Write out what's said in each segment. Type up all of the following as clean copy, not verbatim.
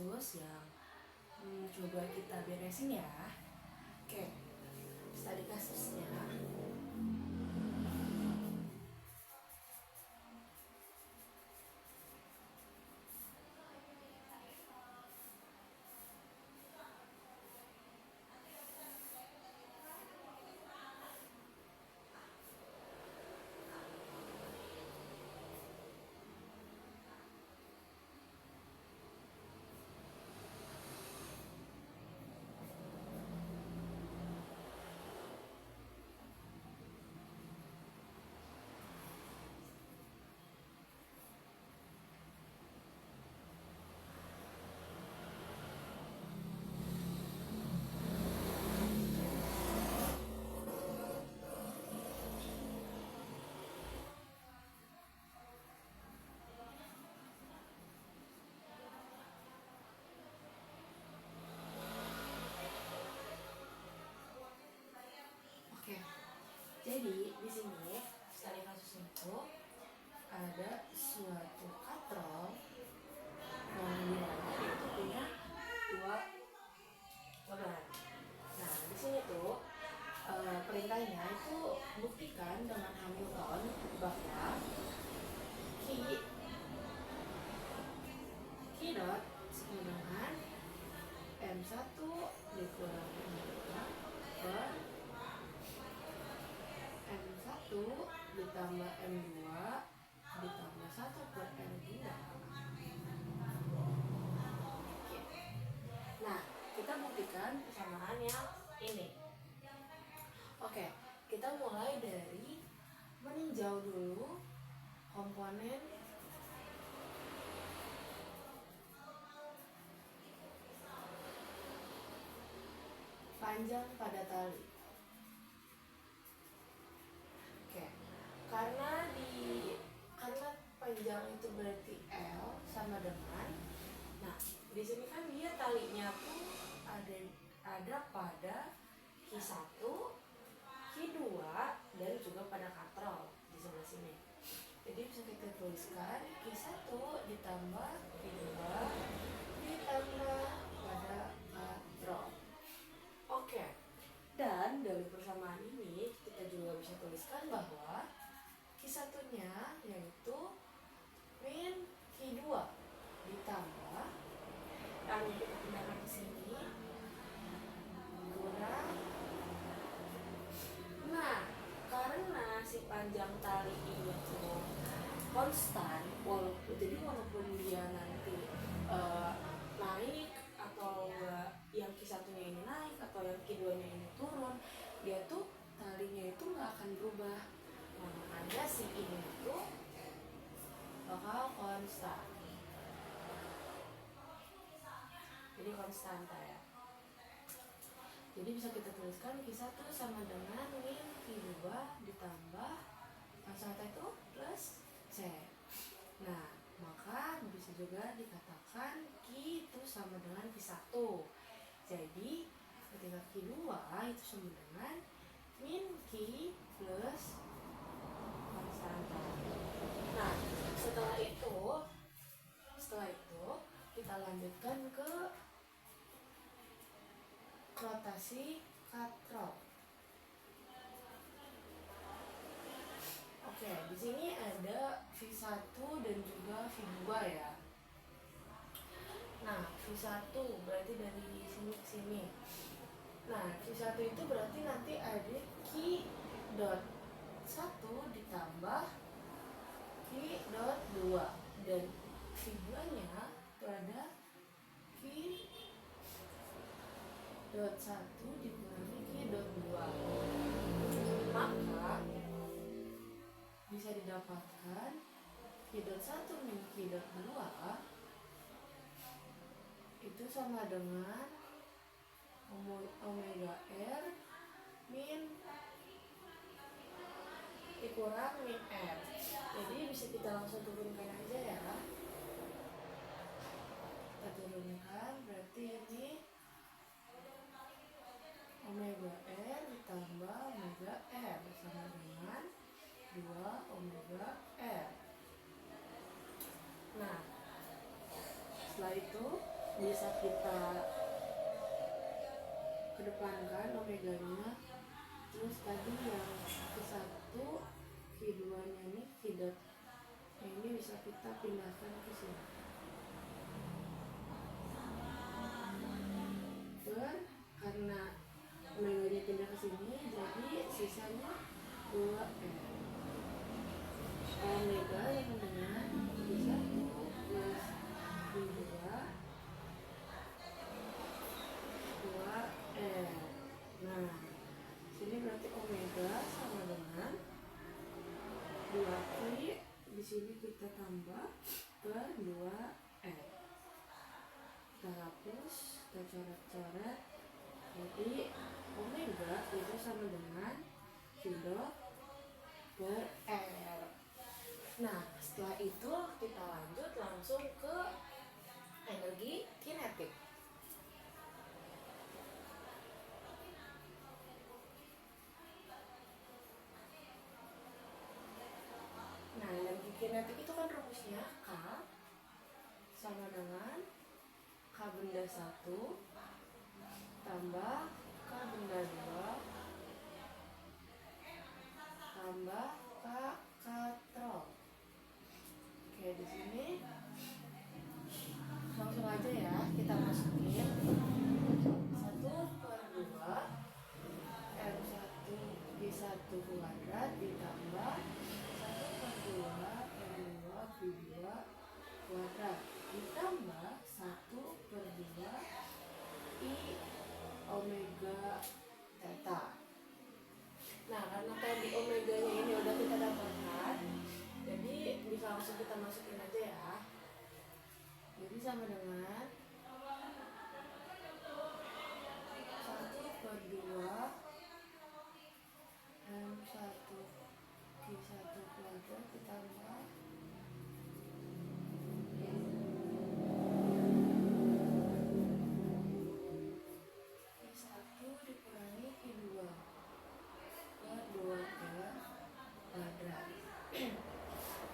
kasus yang coba kita beresin ya. Oke, studi kasusnya. Oke, jadi di sini studi kasusnya itu ada suatu katrol yang dimana dia itu punya dua bahan. Nah, di sini tuh perintahnya itu buktikan dengan Hamilton bahwa Q dot sama dengan M1 dikurangi M2 per M1 ditambah M2 ditambah 1 per M2. Nah, kita buktikan persamaan yang ini. Oke, kita mulai dari meninjau dulu komponen panjang pada tali. Oke, karena panjang itu berarti L sama dengan, nah di sini kan dia talinya tuh ada pada Q1, Q2 dan juga pada katrol di sebelah sini. Jadi bisa kita tuliskan Q1 ditambah Q2 ditambah pada katrol. Oke. Dan dari persamaan ini kita juga bisa tuliskan bahwa Q1-nya yaitu min Q2 ditambah, yang kita pindahkan ke sini, kurang. Nah, karena si panjang tali ini tuh konstan, walaupun dia nanti naik atau yang Q1-nya ini naik atau yang Q2-nya ini turun, dia tuh talinya itu nggak akan berubah. Nah, makanya si ini tuh bakal konstan. Jadi konstanta ya. Jadi bisa kita tuliskan Q1 sama dengan min Q2 ditambah konstanta itu plus C. Nah, maka bisa juga dikatakan Q itu sama dengan Q1. Jadi ketika Q2 itu sama dengan min Q plus konstanta. Nah, setelah itu kita lanjutkan ke rotasi katrol. Oke, di sini ada V1 dan juga V2 ya. Nah, V1 berarti dari sini ke sini. Nah, V1 itu berarti nanti ada Q dot 1 ditambah Q dot 2 dan V2-nya itu ada Q dot 1 dikurangi Q dot 2. Maka bisa didapatkan Q dot 1 min Q dot 2 itu sama dengan omega R min dikurang min R. Jadi bisa kita langsung turunkan aja ya. Kita turunkan berarti ini omega R ditambah omega R sama dengan 2 omega R. Nah, setelah itu bisa kita kedepankan omeganya. Terus tadi yang Q1 Q2 nya ini tidak, ini bisa kita pindahkan ke sini. Karena omeganya pindah ke sini, jadi sisanya 2N. Omega yang dengan Q1 plus Q2 2N. Nah, sini berarti omega sama dengan 2Q, di sini kita tambah per 2N. Kita hapus, kita coret-coret. Jadi omega itu sama dengan Q dot per R. Nah, setelah itu kita lanjut langsung ke energi kinetik. Nah, energi kinetik itu kan rumusnya K sama dengan K benda 1 tambah K benda 2 tambah K katrol. Oke, di sini langsung aja ya kita masukin 1/2 M1 G1 kuadrat ditambah 1/2 M2 Q2 kuadrat ditambah 1/2 I omega theta. Nah, karena tadi omeganya ini udah kita dapatkan, jadi bisa langsung kita masukin aja ya. Jadi sama dengan 1/2 M1 Q1 kuadrat ditambah Q1 dikurangi Q2 per 2R kuadrat.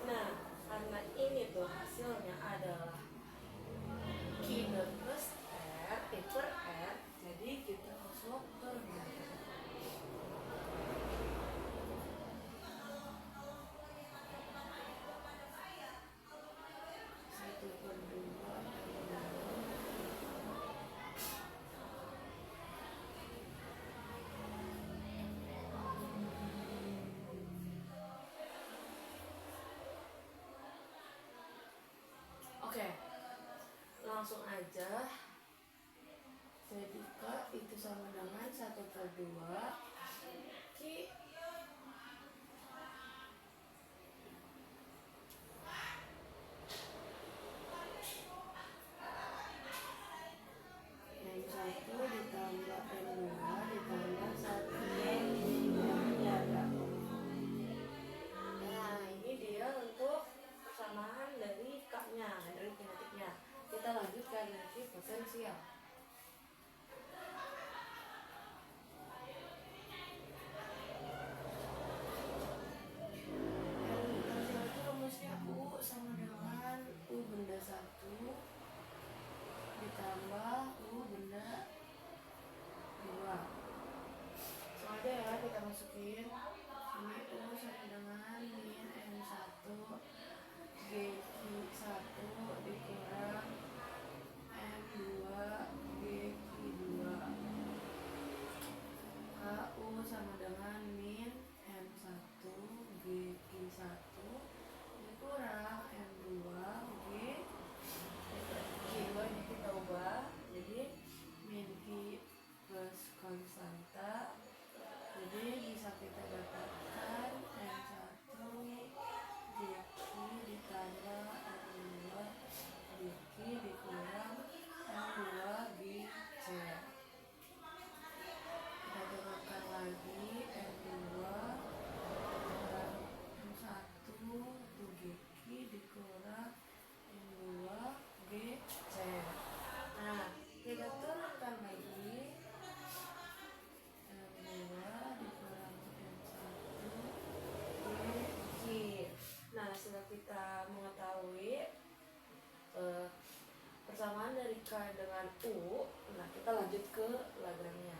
Nah, karena ini tuh hasilnya adalah Q dot plus R per R, jadi kita masuk per R. Oke, langsung aja. Jadi K itu sama dengan 1/2 Q M1 ditambah M2 ditambah 1 M3. Nah, ini dia untuk persamaan dari K-nya, dari kinetiknya. Kita lanjut ke energi potensial. Energi potensial itu rumusnya U sama dengan U benda 1 ditambah U benda 2. Sengaja ya kita masukin. Ini U sama dengan min M1 G1 dikurang M2 G2. KU sama dengan min M1 G1 dikurang M2 G2 ini kita ubah jadi min Q plus konstanta, jadi bisa kita dapatkan M1 G ditambah M2 dengan U. Nah, kita lanjut ke Lagrange.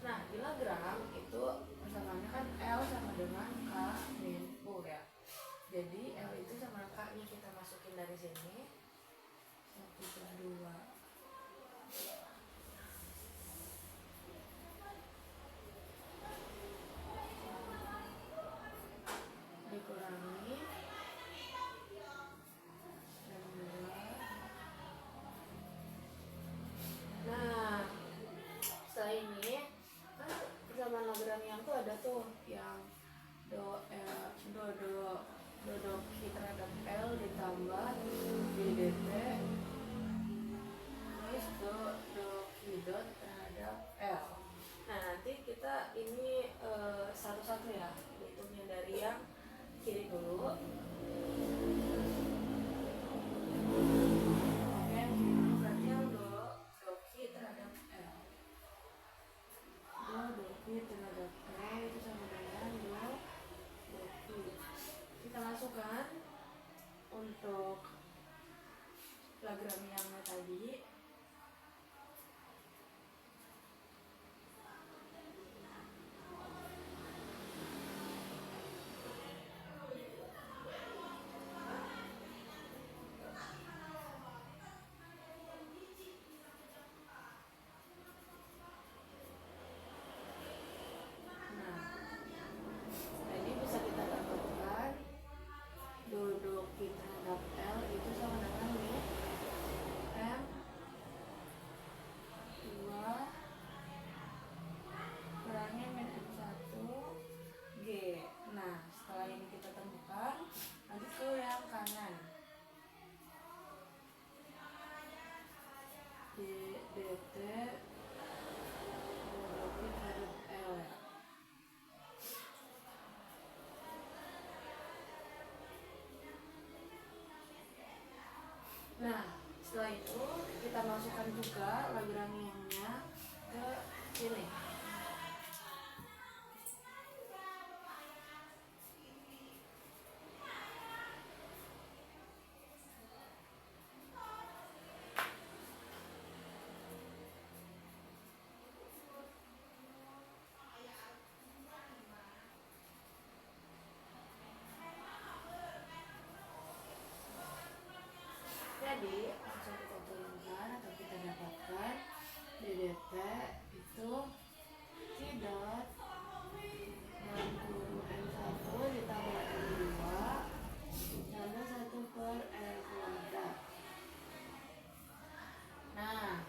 Nah, di Lagrange itu persamaannya kan L sama dengan K min U ya. Jadi L itu sama K nya kita masukin dari sini 1/2 dikurangi 2. Nah, setelah ini kan persamaan Lagrange yang tuh ada tuh yang do Q terhadap L ditambah DDT terus do Q dot terhadap L. Nah, nanti kita ini satu-satu ya, hitungnya dari yang kiri dulu. Oke, yang kiri dulu berarti yang do Q terhadap L. Do Q terhadap L itu sama dengan do Q. Kita masukkan untuk Lagrange yang tadi. DT terhadap L. Nah, setelah itu kita masukkan juga Lagrange-nya ke sini. Jadi langsung kita turunkan atau kita dapatkan DDT itu Q dot M1 ditambah M2 tambah 1/L kuadrat. Nah,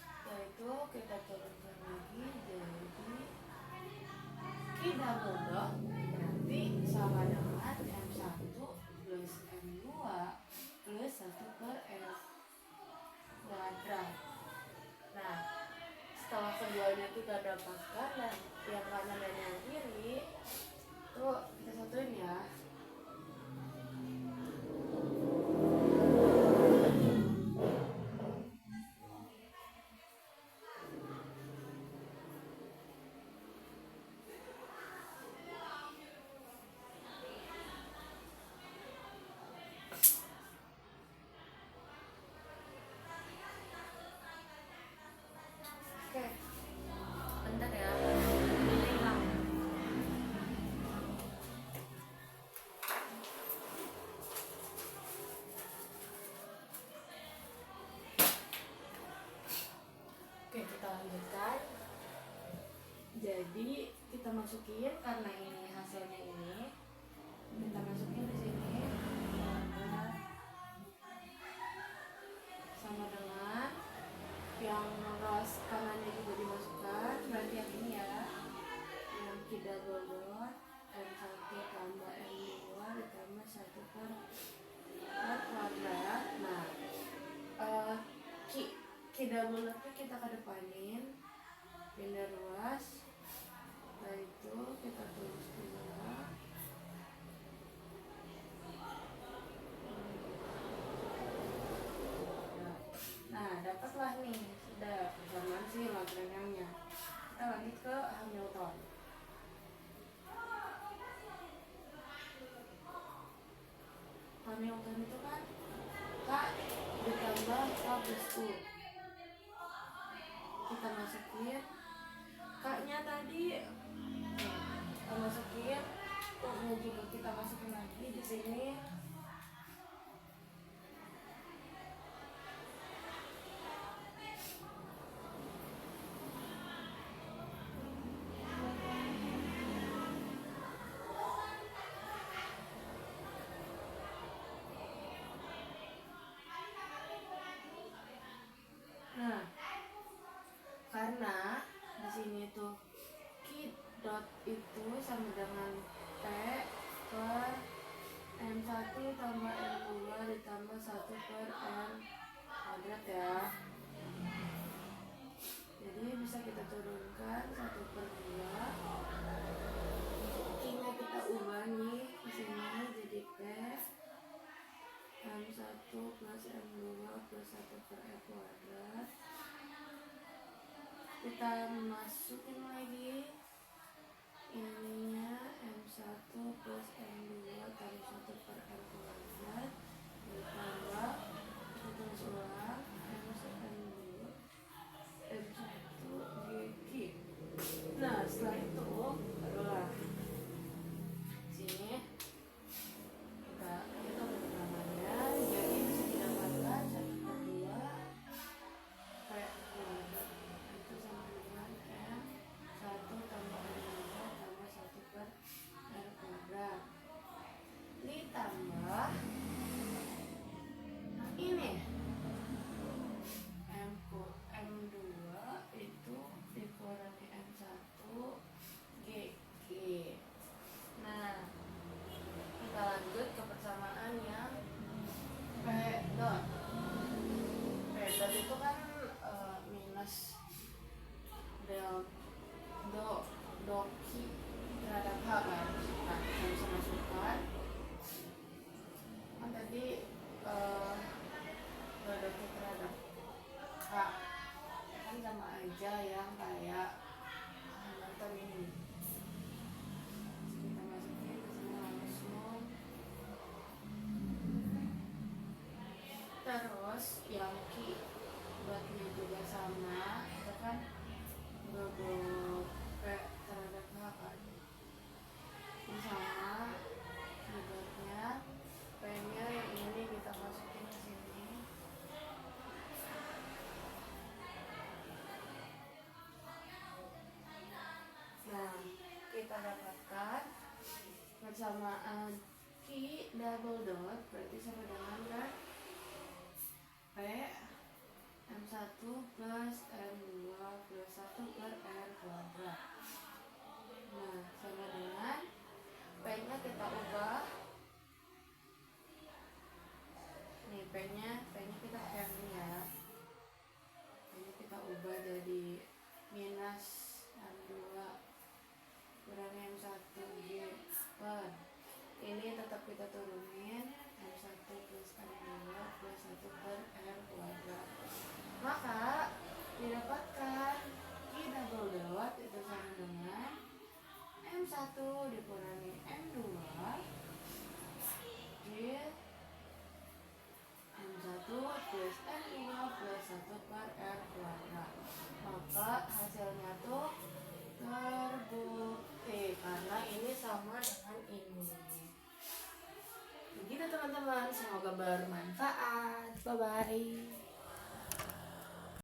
setelah itu kita turunkan lagi jadi Q double dot berarti sama dengan M1 plus M2 plus 1/L kuadrat. Nah, setelah keduanya kita dapatkan dan yang kanan dan yang kiri itu kita satuin ya. Oke, bentar ya, ini hilang. Oke, kita lanjutkan. Jadi kita masukin karena ini hasilnya ini, kita masukin di sini sama dengan yang ros kanannya juga dimasukkan, berarti yang ini ya, yang tidak double M1 tambah M2 ditambah 1/R kuadrat. Nah, Q double itu kita kedepanin, pindah ruas, setelah itu kita tulis dulu. Nah, dapatlah nih, sudah persamaan si Lagrange-nya. Kita lanjut ke Hamilton. penonton itu kan K ditambah K plus U. Kita masukin K-nya tadi, kita masukin U-nya juga kita masukin lagi di sini. Nah, karena di sini tuh Q dot itu sama dengan P per M1 tambah M2 ditambah 1 per M kuadrat ya. Jadi bisa kita turunkan 1 per 2. Q-nya kita ubah nih di sini jadi P M1 plus M2 plus 1 per M kuadrat. Kita masukin lagi ininya M1 plus M2 tambah 1 per M kuadrat ditambah, kita tulis ulang, M2 M1 GQ. Nah setelah itu barulah sini kita hitung pertamanya, jadi bisa didapatkan 1 per 2 P kuadrat itu sama dengan M1 tambah M2 tambah 1 per R kuadrat ditambah ini M2 itu dikurangi M1 GG. Nah kita lanjut ke persamaan yang P dot. P dot itu kan minus del do Q terhadap H kan. Nah kita bisa masukkan kan tadi do Q terhadap H kan sama aja yang kayak nonton ini. Kita masukin ke sini langsung. Terus yang Q buatnya juga sama, itu kan double P terhadap H kan. Ini sama buatnya, P-nya yang ini kita masukin ke sini. Nah, kita dapatkan persamaan Q double dot berarti sama dengan kan P M1 plus M2 plus 1 per R kuadrat. Nah, sama dengan P-nya kita ubah. Nih P-nya kita M ya. P-nya kita ubah jadi minus M2 kurang M1 G per. Ini tetap kita turunin M1 plus M2 plus 1 per R kuadrat. Maka didapatkan Q double dot itu sama dengan M1 dikurangi M2 G M1 plus M2 plus 1 per R kuadrat. Maka hasilnya tuh terbukti karena ini sama dengan ini. Begitu teman-teman, semoga bermanfaat. Bye bye.